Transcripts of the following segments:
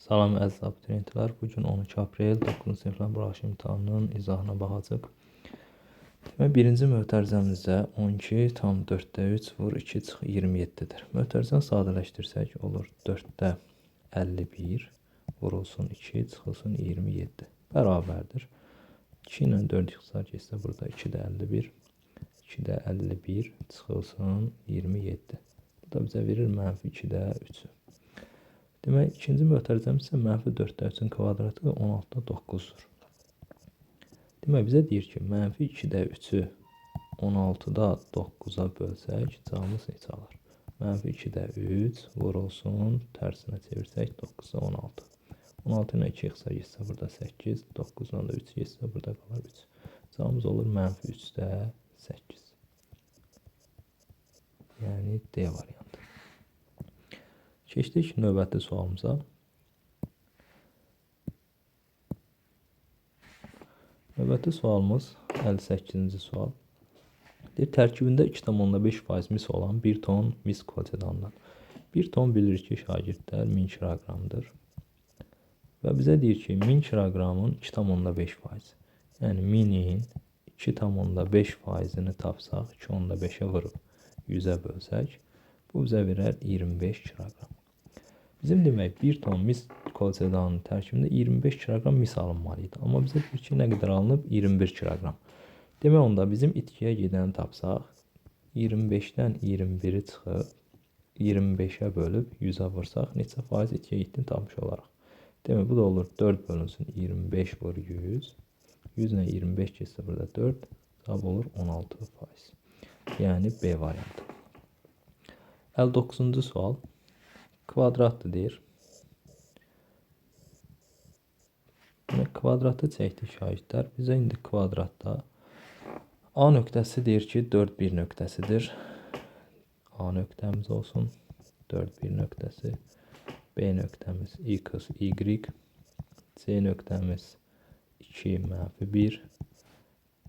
Salam əziz abituriyentlər, bugün 12 aprel 9-cu siniflərin buraxılış imtahanının izahına baxacaq. Birinci mötərizəmizdə 12,4/3 vur 2 çıx 27-dir. Mötərizəni sadələşdirsək olur 4-də 51 vurulsun 2 çıxılsın 27 bərabərdir. 2 ilə 4 ixtisar keçsə burada 2-də 51, 2-də 51 çıxılsın 27. Bu da bizə verir -2-də 3-ü. Demək, ikinci mötərizəmiz isə -4-də 3-ün kvadratı 16-da 9-dur. Demək, bizə deyir ki, -2-də 3-ü 16-da 9-a bölsək, cavabımız neçə alır? -2-də 3 vurulsun, tərsinə çevirsək 9-da 16. 16 ilə 2 ixtisar geçsə burada 8, 9 ilə 3 geçsə burada qalır 3. Cavabımız olur -3-də 8. Yəni D variantı. Keçdik növbəti sualımıza. Növbəti sualımız 58-ci sual. Tərkibində 2,5% mis olan 1 ton mis kolçedandan. 1 ton bilir ki, şagirdlər 1000 kiloqramdır. Və bizə deyir ki, 1000 kiloqramın 2,5%. Yəni 1000-in 2,5%-ni tapsaq, 2,5-ə vurub 100-ə bölsək, bu bizə verər 25 kiloqram. Bizim demək 1 ton mis kolçedanın tərkibində 25 kiloqram mis alınmalıydı. Amma bizə deyir ki, nə qədər alınıb? 21 kiloqram. Demək onda bizim itkiyə gedəni tapsaq, 25-dən 21-i çıxıb, 25-ə bölüb 100-ə vursaq, neçə faiz itkiyə getdiyini tapmış olaraq. Demək, bu da olur 4 bölünsün 25 vur 100. 100 ilə 25 keçsə burada 4, cavab olur 16%. Yəni B variantı. 59-cu sual. Kvadratdır deyir. Kvadratı çəkdik şagirdlər. Bizə indi kvadratda A nöqtəsi deyir ki, 4 bir nöqtəsidir. A nöqtəmiz olsun. 4 bir nöqtəsi. B nöqtəmiz x, y. C nöqtəmiz 2 -1.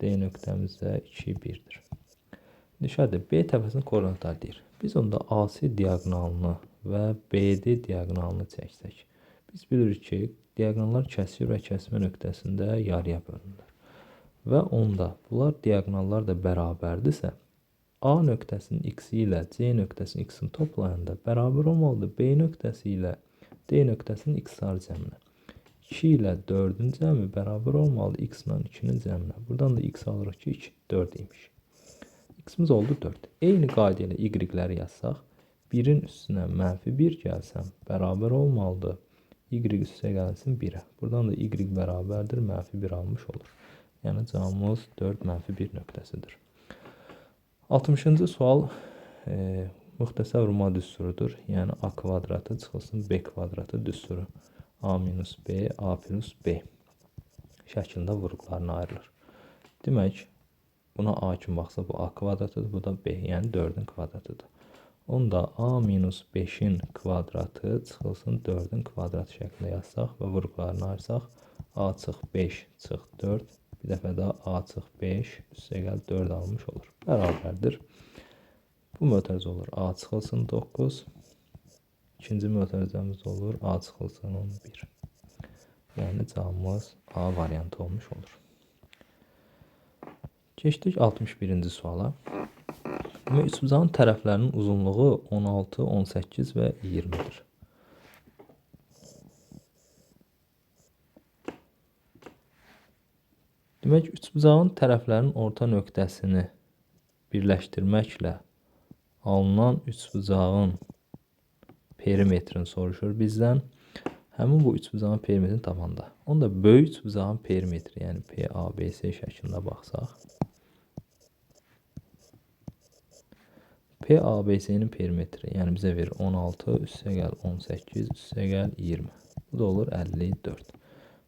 D nöqtəmiz də 2, 1-dir. Şagirdlər, B təpəsinin koordinatları deyir. Biz onda AC diaqonalını və BD diaqonalını çəksək. Biz bilirik ki, diaqonallar kəsir və kəsmə nöqtəsində yarıya bölünürlər. Və onda bunlar diaqonallar da bərabərdirsə, A nöqtəsinin x-i ilə C nöqtəsinin x-ini toplayanda bərabər olmalıdır B nöqtəsi ilə D nöqtəsinin x-ları cəminə. 2 ilə 4-ün cəmi bərabər olmalıdır x ilə 2-nin cəminə. Buradan da x alırıq ki, 2, 4 imiş. X-imiz oldu 4. Eyni qayda ilə y-ləri yazsaq, 1-in üstünə -1 gəlsəm, bərabər olmalıdır. Y üstə gəlsin 1-ə. Buradan da y bərabərdir, -1 almış olur. Yəni, cavabımız 4, -1 nöqtəsidir. 60-cı sual müxtəsər vurma düsturudur. Yəni, A kvadratı çıxılsın B kvadratı düsturu. A minus B, A plus B şəklində vurğularına ayrılır. Demək, buna A kimi baxsa, bu A kvadratıdır, bu da B, yəni 4-ün kvadratıdır. Onda A minus 5-in kvadratı çıxılsın 4-ün kvadratı şəklində yazsaq və vurğularını ayırsaq, A çıx 5 çıx 4, bir dəfə də A çıx 5 üstə gəl 4 almış olur. Bərabərdir. Bu mötərizə olur A çıxılsın 9, ikinci mötərizəmiz olur A çıxılsın 11. Yəni cavabımız A variantı olmuş olur. Keçdik 61-ci suala. Üçbucağın tərəflərinin uzunluğu 16, 18 və 20-dir. Demək, üçbucağın tərəflərinin orta nöqtəsini birləşdirməklə alınan üçbucağın perimetrini soruşur bizdən. Həmin bu üçbucağın perimetrini tapanda. Onda böyük üçbucağın perimetri, yəni PABS şəklində baxsaq, PABS-nin perimetri, yəni bizə verir 16, üstə gəl 18, üstə gəl 20. Bu da olur 54.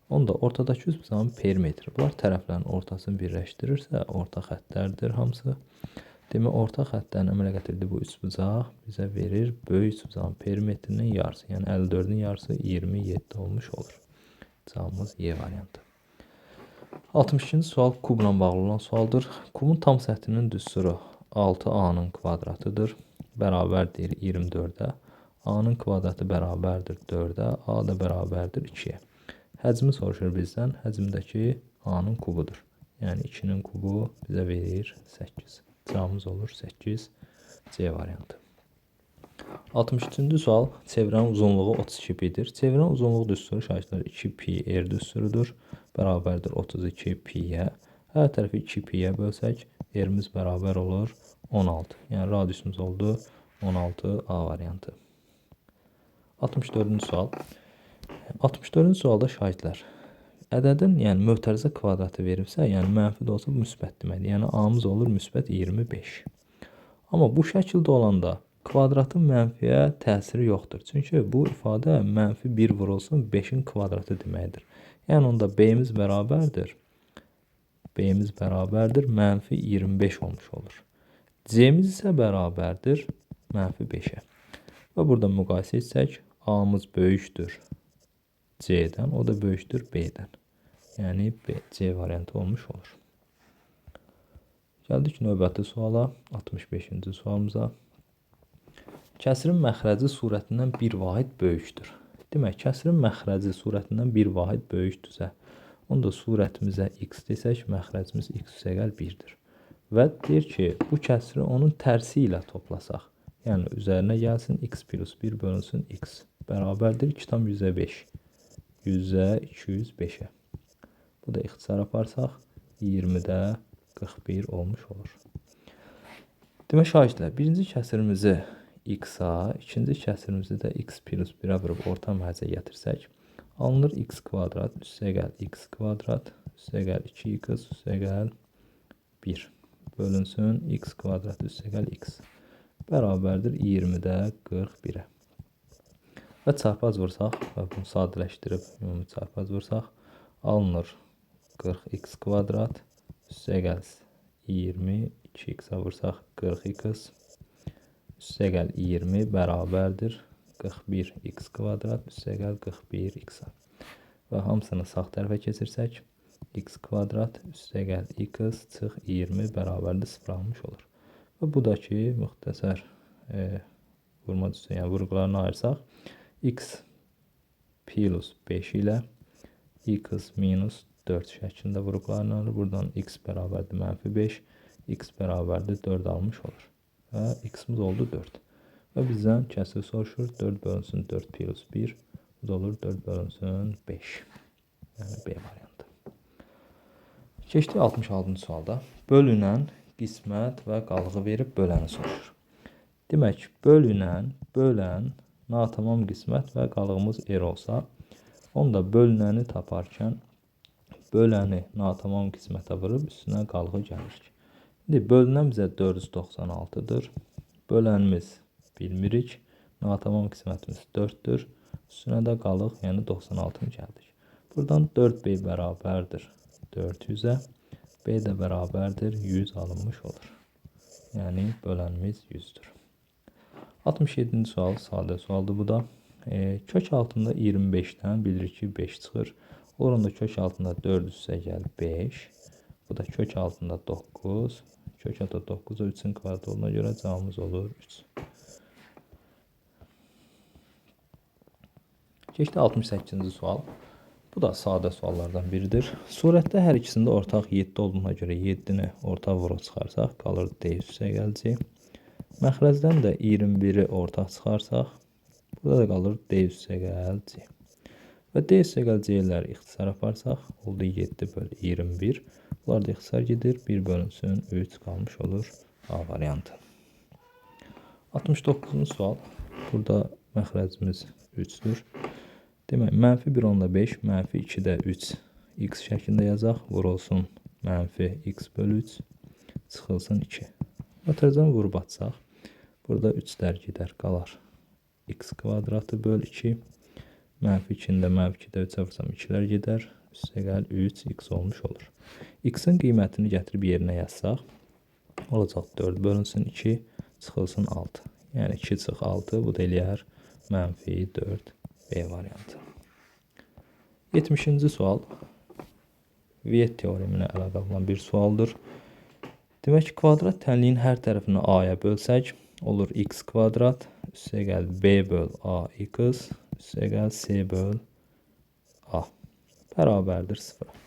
Onda ortadakı üçbucağın perimetri, bunlar tərəflərin ortasını birləşdirirsə, orta xəttlərdir hamısı. Demək, orta xəttlərin əmələ gətirdiyi bu üçbucaq bizə verir böyük üçbucağın perimetrinin yarısı. Yəni 54-ün yarısı 27 olmuş olur. Cavabımız Y variantı. 62-ci sual kubla bağlı olan sualdır. Kubun tam səthinin düsturu 6A-nın kvadratıdır. Bərabər deyir 24-ə. A-nın kvadratı bərabərdir 4-ə, A da bərabərdir 2-yə. Həcmi soruşur bizdən. Həcmdəki A-nın kubudur. Yəni 2-nin kubu bizə verir 8. Cavabımız olur 8. C variantı. 63-cü sual. Çevrənin uzunluğu 32 pi-dir. Çevrənin uzunluğu düsturu şagirdlər 2 pi r düsturudur. Bərabərdir 32 pi-yə. Hər tərəfi 2 pi-yə bölsək, r-imiz bərabər olur 16. Yəni radiusumuz oldu 16 A variantı. 64-cü sual. 64-cü sualda şahidlər ədədin, yəni mötərizə kvadratı verilsə, yəni mənfi də olsa müsbət deməkdir. Yəni A-mız olur müsbət 25. Amma bu şəkildə olanda kvadratın mənfiyə təsiri yoxdur. Çünki bu ifadə mənfi 1 vurulsun 5-in kvadratı deməkdir. Yəni onda B-miz bərabərdir. B-miz bərabərdir mənfi 25 olmuş olur. C-miz isə bərabərdir mənfi 5-ə. Və burada müqayisə etsək, A-mız böyükdür C-dən, o da böyükdür B-dən. Yəni C variantı olmuş olur. Gəldik növbəti suala, 65-ci sualımıza. Kəsirin məxrəci surətindən bir vahid böyükdür. Demək, kəsirin məxrəci surətindən bir vahid böyükdürsə, onda surətimizə x desək, məxrəcimiz x üstəgəl 1-dir. Və deyir ki, bu kəsiri onun tərsi ilə toplasaq, yəni üzərinə gəlsin x plus 1 bölünsün x bərabərdir 2 tam 100-ə 5. 100-ə 205-ə. Bu da ixtisar aparsaq 20-də 41 olmuş olur. Demək şahidlər, birinci kəsirimizi x-a, ikinci kəsirimizi də x plus 1-ə vurub orta mərcə gətirsək, alınır x kvadrat üstəgəl x kvadrat üstəgəl 2x üstəgəl 1 bölünsün x kvadrat üstəgəl x bərabərdir 20-də 41-ə. Və çarpaz vursaq və bunu sadələşdirib ümumi çarpaz vursaq, alınır 40x kvadrat üstəgəl 20, 2x-a vursaq 40x üstəgəl 20 bərabərdir 41x kvadrat üstəgəl 41x-a. Və hamısını sağ tərəfə keçirsək, x kvadrat üstəgəl x çıx 20 bərabərdir 0 almış olur. Və bu da ki, müxtəsər vurma düsturu, yəni vurğularını ayırsaq, x plus 5 ilə x minus 4 şəklində vurğularını alır. Buradan x bərabərdir mənfi 5, x bərabərdir 4 almış olur. Və x-imiz oldu 4. Və bizdən kəsir soruşur. 4 bölünsün 4 plus 1. Bu da olur 4 bölünsün 5. Yəni B variantı. Keçdik 66-cı sualda. Bölünən, qismət və qalığı verib böləni soruşur. Demək, bölünən, bölən, natamam qismət və qalığımız r olsa, onda bölünəni taparkən böləni natamam qismətə vurub üstünə qalığı gəlirik. İndi bölünən bizə 496-dır. Bölənimiz bilmirik. Natamam qismətimiz 4-dür. Üstünə də qalıq, yəni 96-nı gəldik. Buradan 4b bərabərdir 400-ə. B də bərabərdir 100 alınmış olur. Yəni bölənimiz 100-dür. 67-ci sual, sadə sualdır bu da. Kök altında 25-dən bilirik ki 5 çıxır. Orada kök altında 4 üstəgəl 5. Bu da kök altında 9. Kök altında 9-a 3-ün kvadratı olduğuna görə cavabımız olur 3. Keçdi 68-ci sual. Bu da sadə suallardan biridir. Surətdə hər ikisində ortaq 7 olduğuna görə 7-ni ortaq vurub çıxarsaq, qalır D üstəgəl C. Məxrəcdən də 21-i ortaq çıxarsaq, burada da qalır D üstəgəl C. Və D üstəgəl C-ləri ixtisar aparsaq, oldu 7 böl 21. Bunlar da ixtisar gedir, 1 bölünsün 3 qalmış olur A variantı. 69-cu sual. Burada məxrəcimiz 3-dür. Demək, mənfi 1 onda 5, mənfi 2-də 3 x şəklində yazaq, vurulsun mənfi x böl 3, çıxılsın 2. Mötərizəni vurub atsaq, burada 3-lər gedər, qalar x kvadratı böl 2, mənfi 2-də mənfi 2-də 3-ə vursam 2-lər gedər, üstəgəl 3x olmuş olur. X-in qiymətini gətirib yerinə yazsaq, olacaq 4 bölünsün 2, çıxılsın 6. Yəni 2 çıx 6, bu da eləyər mənfi 4 B variantı. 70-ci sual Viet teoreminə əlaqə olan bir sualdır. Demək ki, kvadrat tənliyin hər tərəfini A-ya bölsək, olur x kvadrat üstəgəl b böl ax üstəgəl c böl a bərabərdir 0.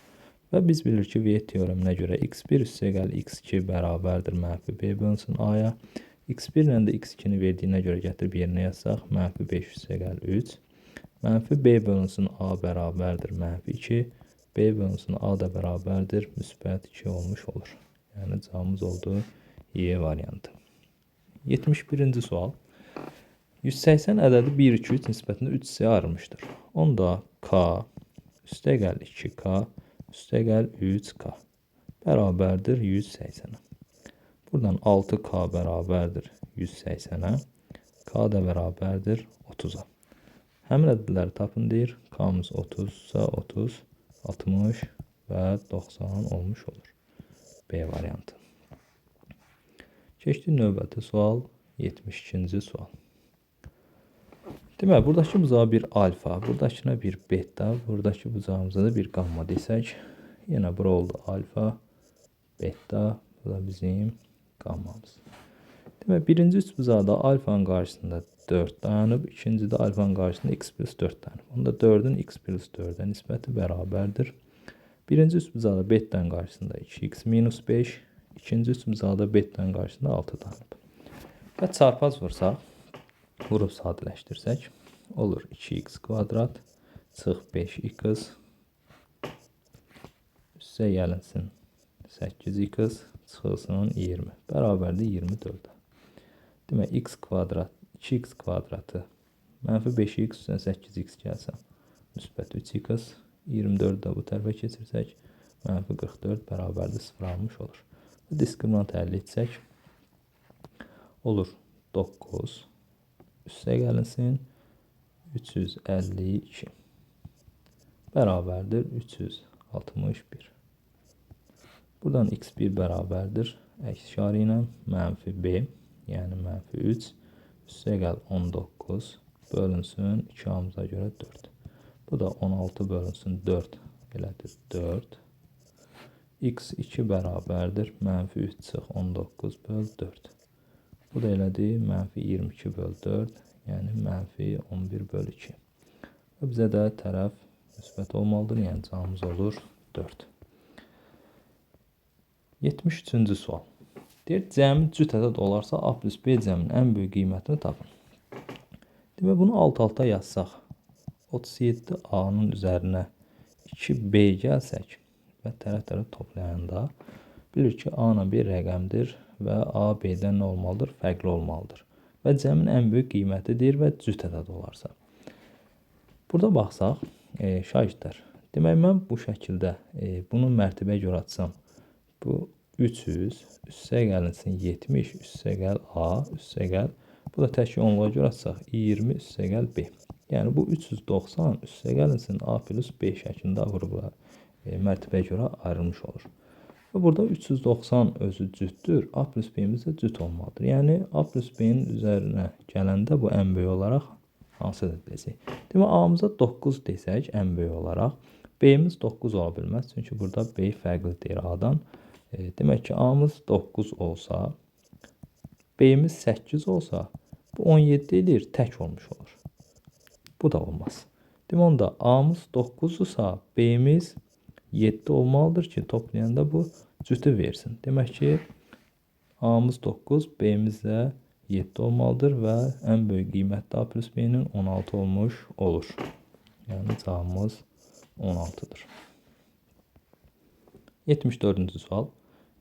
Və biz bilir ki, Viet teoreminə görə x1 üstəgəl x2 bərabərdir mənfi b bölünsün a-ya. x1 ilə də x2-ni verdiyinə görə gətirib yerinə yazsaq, mənfi 5 üstəgəl 3. Mənfi b bölünsün a bərabərdir mənfi 2. B bölünsün a da bərabərdir müsbət 2 olmuş olur. Yəni cavabımız oldu Y variantı. 71-ci sual. 180 ədədi 1, 2, 3 nisbətində 3 hissəyə ayrılmışdır. Onda k üstəgəl 2k üstəgəl 3k bərabərdir 180-ə. Buradan 6k bərabərdir 180-ə. K da bərabərdir 30-a. Həmin ədədləri tapın deyir. K-mız 30-sa 30, 60 və 90 olmuş olur. B variantı. Keçdik növbəti sual. 72-ci sual. Deməli, buradakı bucağa bir alfa, buradakına bir beta, buradakı bucağımıza da bir gamma desək. Yenə bura oldu alfa, beta, bu da bizim gammamız. Deməli, birinci üç bucaqda alfanın qarşısında 4 dayanıb, ikincidə alfanın qarşısında x plus 4 dayanıb. Onda 4-ün x plus 4-ə nisbəti bərabərdir. Birinci üç bucaqda beta'nın qarşısında 2x minus 5, ikinci üç bucaqda beta'nın qarşısında 6 dayanıb. Və çarpaz vursaq, vurub sadələşdirsək, olur 2x kvadrat çıx 5x üstə gəlinsin 8x çıxılsın 20 bərabərdir 24-ə. Demək, x kvadrat, 2x kvadratı mənfi 5x üstən 8x gəlsən, müsbət 3x, 24 də bu tərəfə keçirsək, mənfi 44 bərabərdir 0 almış olur. Diskriminant əldə etsək, olur 9 üstə gəlinsin 352 bərabərdir 361. Buradan x1 bərabərdir əks işarə ilə mənfi b, yəni mənfi 3 üstə gəl 19 bölünsün 2-amıza görə 4. Bu da 16 bölünsün 4 elədir 4. x2 bərabərdir mənfi 3 çıx 19 böl 4. Bu da elədir mənfi 22 böl 4, yəni mənfi 11 böl 2. Və bizə də tərəf müsbət olmalıdır, yəni cavabımız olur 4. 73-cü sual. Deyir, cəmi cüt ədəd olarsa A plus B cəminin ən böyük qiymətini tapın. Demək, bunu alt-alta yazsaq, 37A-nın üzərinə 2B gəlsək və tərəf-tərəf toplayanda bilir ki, A-na bir rəqəmdir və A B-dən nə olmalıdır? Fərqli olmalıdır. Və cəmin ən böyük qiymətidir və cüt ədəd olarsa. Burada baxsaq, şagirdlər, demək, mən bu şəkildə bunu mərtəbəyə görə açsam, bu 300 üstə gəlinsin 70 üstə gəl A üstə gəl. Bu da tək onluğa görə açsaq 20 üstə gəl B. Yəni bu 390 üstə gəlinsin A plus B şəklində vurublar mərtəbəyə görə ayrılmış olur. Və burada 390 özü cütdür. A plus B-miz də cüt olmalıdır. Yəni A plus B-nin üzərinə gələndə bu ən böyük olaraq hansıdır desək. Demək, A-mıza 9 desək ən böyük olaraq. B-miz 9 ola bilməz. Çünki burada B fərqlidir A-dan. Demək ki, A-mız 9 olsa, B-miz 8 olsa, bu 17 edir, tək olmuş olur. Bu da olmaz. Demək, onda A-mız 9-dursa, B-miz 7 olmalıdır ki, toplayanda bu cütü versin. Demək ki, A-mız 9, B-miz də 7 olmalıdır və ən böyük qiymətli A plus B-nin 16 olmuş olur. Yəni, cavabımız 16-dır. 74-cü sual.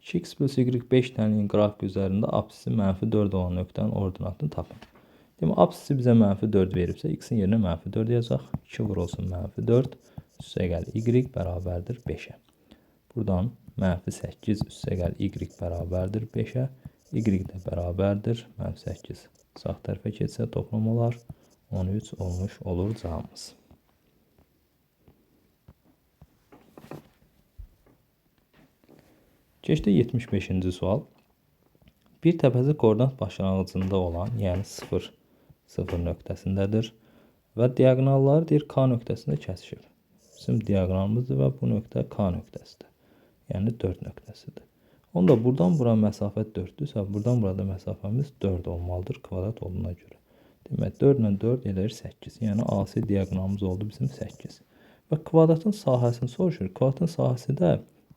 2x plus y 5 dənənin qrafik üzərində apsisi mənfi 4 olan nöqtənin ordinatını tapın. Demək, apsisi bizə mənfi 4 veribsə, x-in yerinə mənfi 4 yazaq. 2 vurulsun mənfi 4, üstə gəl y bərabərdir 5-ə. Buradan mənfi 8 üstə gəl y bərabərdir 5-ə. Y də bərabərdir mənfi 8. Sağ tərəfə keçsə toplam olar. 13 olmuş olur cavabımız. Keçdi 75-ci sual. Bir təpəzi koordinat başlanğıcında olan, yəni 0, 0 nöqtəsindədir və diaqonalları deyir K nöqtəsində kəsişir. Bizim diaqonalımızdır və bu nöqtə K nöqtəsidir. Yəni 4 nöqtəsidir. Onda buradan bura məsafə 4-dürsə, buradan burada məsafəmiz 4 olmalıdır kvadrat olduğuna görə. Demək 4 ilə 4 edir 8. Yəni AC diaqonalımız oldu bizim 8. Və kvadratın sahəsini soruşur. Kvadratın sahəsi də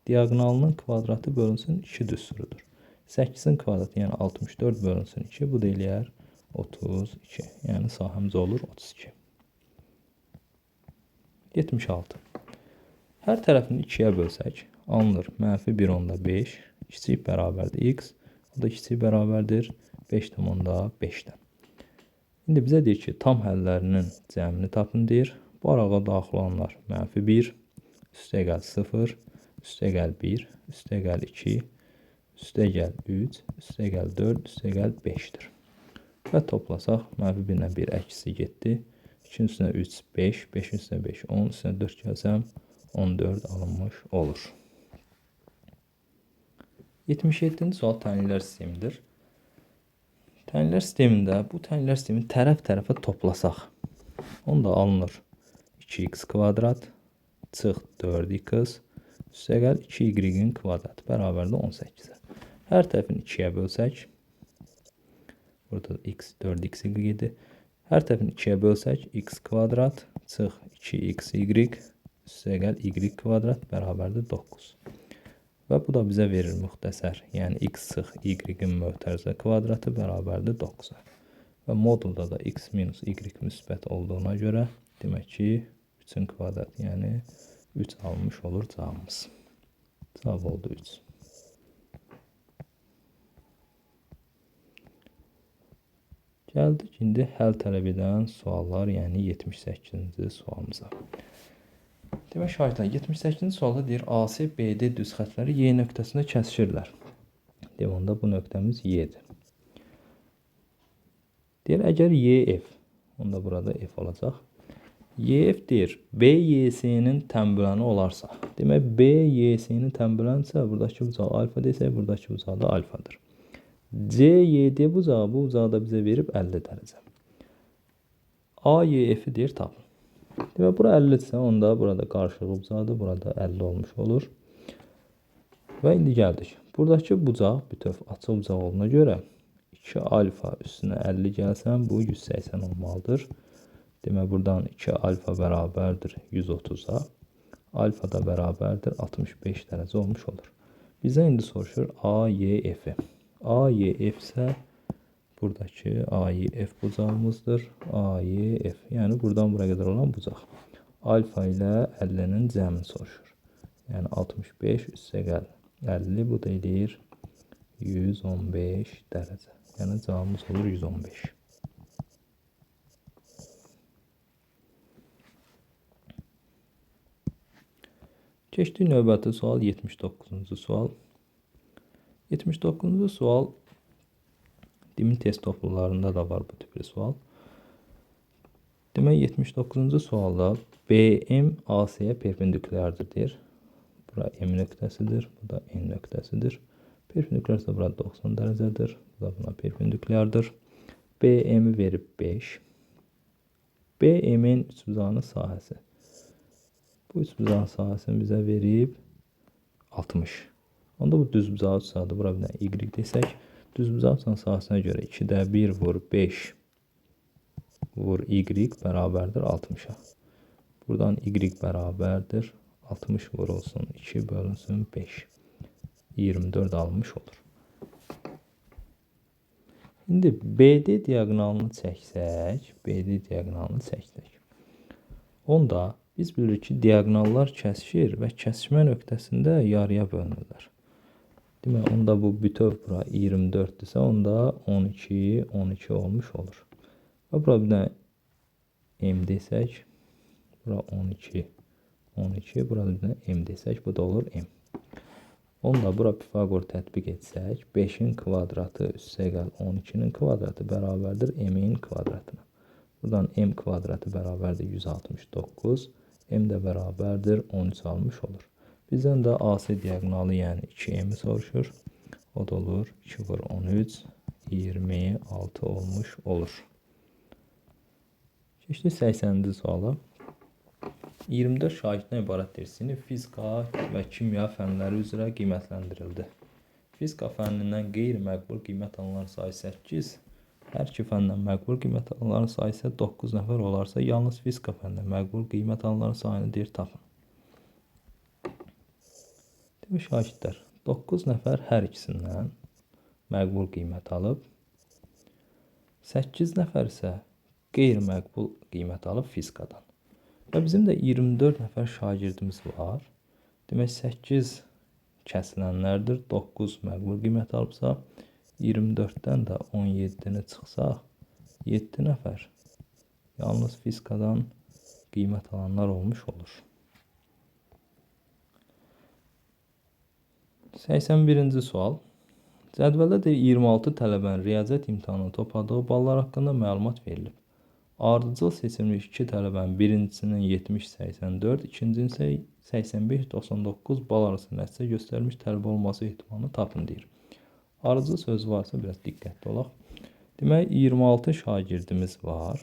diaqonalının kvadratı bölünsün 2 düsturudur. 8-in kvadratı, yəni 64 bölünsün 2, bu da eləyər 32. Yəni sahəmiz olur 32. 76. Hər tərəfini 2-yə bölsək, alınır -1/5, kiçik bərabərdir x, o da kiçik bərabərdir 5/5-dən. İndi bizə deyir ki, tam həllərinin cəmini tapın deyir. Bu arağa daxil olanlar -1, üstəgəl 0, üstəgəl 1, üstəgəl 2, üstəgəl 3, üstəgəl 4, üstəgəl 5-dir. Və toplasaq, -1 ilə 1 əksi getdi. 2-nin üstünə 3, 5, 5-in üstünə 5, 10, üstünə 4 gəlsəm, 14 alınmış olur. 77-ci sual tənliklər sistemidir. Tənliklər sistemində bu tənliklər sistemini tərəf-tərəfə toplasaq, onda alınır 2x kvadrat çıx 4x üstəgəl 2y-in kvadratı bərabərdir 18-ə. Hər tərəfini 2-yə bölsək, burada x 4x idi. Hər tərəfini 2-yə bölsək, x kvadrat çıx 2xy üstəgəl y kvadrat bərabərdir 9. Və bu da bizə verir müxtəsər, yəni x çıx y-in mötərizə kvadratı bərabərdir 9-a. Və modulda da x minus y müsbət olduğuna görə, demək ki, 3-ün kvadratı, yəni 3 almış olur cavabımız. Cavab oldu 3. Gəldik indi həll tələb edən suallar, yəni 78-ci sualımıza. Demək şahidlər, 78-ci sualda deyir, AC, BD düz xətləri Y nöqtəsində kəsişirlər. Demək, onda bu nöqtəmiz Y-dir. Deyir, əgər YF, onda burada F olacaq. YF deyir, BYS-nin tənbüləni olarsa. Demək, BYS-nin tənbülənsə, buradakı bucaq alfa desək, buradakı bucaq da alfadır. CYD bucağı, bu bucağı da bizə verib 50 dərəcə. AYF-i deyir, tapın. Demək, bura 50-dirsə, onda burada qarşılıqlı bucaqdır, burada 50 olmuş olur. Və indi gəldik. Buradakı bucaq bütöv açıq bucaq olduğuna görə 2 alfa üstünə 50 gəlsən, bu 180 olmalıdır. Demək, buradan 2 alfa bərabərdir 130-a. Alfa da bərabərdir 65 dərəcə olmuş olur. Bizə indi soruşur AYF-i. AYF isə buradakı AYF bucağımızdır. AYF, yəni buradan buraya qədər olan bucaq. Alfa ilə 50-nin cəmini soruşur. Yəni 65 üstəgəl 50, bu da eləyir 115 dərəcə. Yəni cavabımız olur 115. Keçdik növbəti sual, 79-cu sual. 79-cu sual demin test toplularında da var bu tipli sual. Demək, 79-cu sualda BM AC-yə perpendikulyardır deyir. Bura M nöqtəsidir, bu da N nöqtəsidir. Perpendikulyarsa burada 90 dərəcədir, bu da buna perpendikulyardır. BM-i verib 5. BM-in üçbucağının sahəsi. Bu üçbucağın sahəsini bizə verib 60. Onda bu düzbucağı üçbucaqdır, bura bir dənə Y desək. Düzbucaq sahəsinə görə 2-də 1 vur 5 vur Y bərabərdir 60-a. Buradan Y bərabərdir 60 vurulsun 2 bölünsün 5. 24 almış olur. İndi BD diaqonalını çəksək, onda biz bilirik ki, diaqonallar kəsişir və kəsişmə nöqtəsində yarıya bölünürlər. Demək, onda bu bütöv bura 24-dürsə, onda 12, 12 olmuş olur. Və bura bir dənə M desək, bura 12, 12, burada bir dənə M desək, bu da olur M. Onda bura Pifagor tətbiq etsək, 5-in kvadratı üstəgəl 12-nin kvadratı bərabərdir M-in kvadratına. Buradan M kvadratı bərabərdir 169, M də bərabərdir 13 almış olur. Bizdən də AC diaqonalı, yəni 2M soruşur. O da olur 2 vur 13, 26 olmuş olur. Keçdik 80-ci suala. 24 şagirddən ibarət sinif fizika və kimya fənləri üzrə qiymətləndirildi. fizika fənnindən qeyri-məqbul qiymət alınan sayı 8, hər iki fəndən məqbul qiymət alınan sayı isə 9 nəfər olarsa, yalnız fizika fənnindən məqbul qiymət alınan sayını deyir tapın. Demiş şagirdlər, 9 nəfər hər ikisindən məqbul qiymət alıb, 8 nəfər isə qeyri-məqbul qiymət alıb fizikadan. Və bizim də 24 nəfər şagirdimiz var. Demək 8 kəsilənlərdir. 9 məqbul qiymət alıbsa, 24-dən də 17-ni çıxsaq, 7 nəfər yalnız fizikadan qiymət alanlar olmuş olur. 81-ci sual. Cədvəldə deyir 26 tələbənin riyaziyyat imtahanında topladığı ballar haqqında məlumat verilib. Ardıcıl seçilmiş 2 tələbənin birincisinin 70-84, ikincinin isə 85-99 bal arası nəticə göstərmiş tələbə olması ehtimalını tapın deyir. Ardıcıl sözü varsa biraz diqqətli olaq. Demək 26 şagirdimiz var.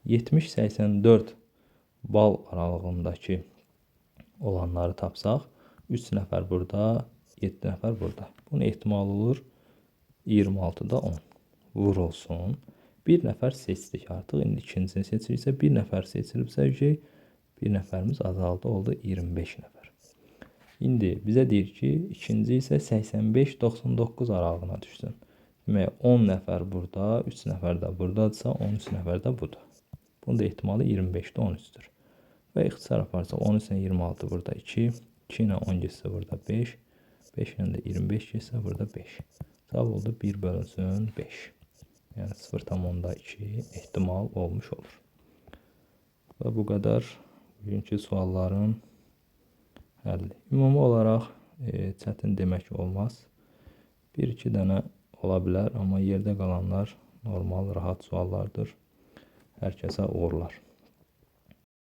70-84 bal aralığındakı olanları tapsaq, 3 nəfər burada, 7 nəfər burada. Bunun ehtimalı olur 26-da 10. Vur olsun. Bir nəfər seçdik artıq. İndi ikincisini seçiriksə, bir nəfər seçilibsə ki, bir nəfərimiz azaldı, oldu 25 nəfər. İndi bizə deyir ki, ikinci isə 85-99 aralığına düşsün. Demək, 10 nəfər burada, 3 nəfər də buradadırsa, 13 nəfər də budur. Bunun da ehtimalı 25-də 13-dür. Və ixtisar aparsa 13 ilə 26 burada 2, 2 ilə 10 getsə burada 5, 5 ilə də 25 getsə burada 5. Cavab oldu 1 bölünsün 5. Yəni 0,2 ehtimal olmuş olur. Və bu qədər bugünkü sualların həlli. Ümumi olaraq çətin demək olmaz. 1-2 dənə ola bilər, amma yerdə qalanlar normal, rahat suallardır. Hər kəsə uğurlar.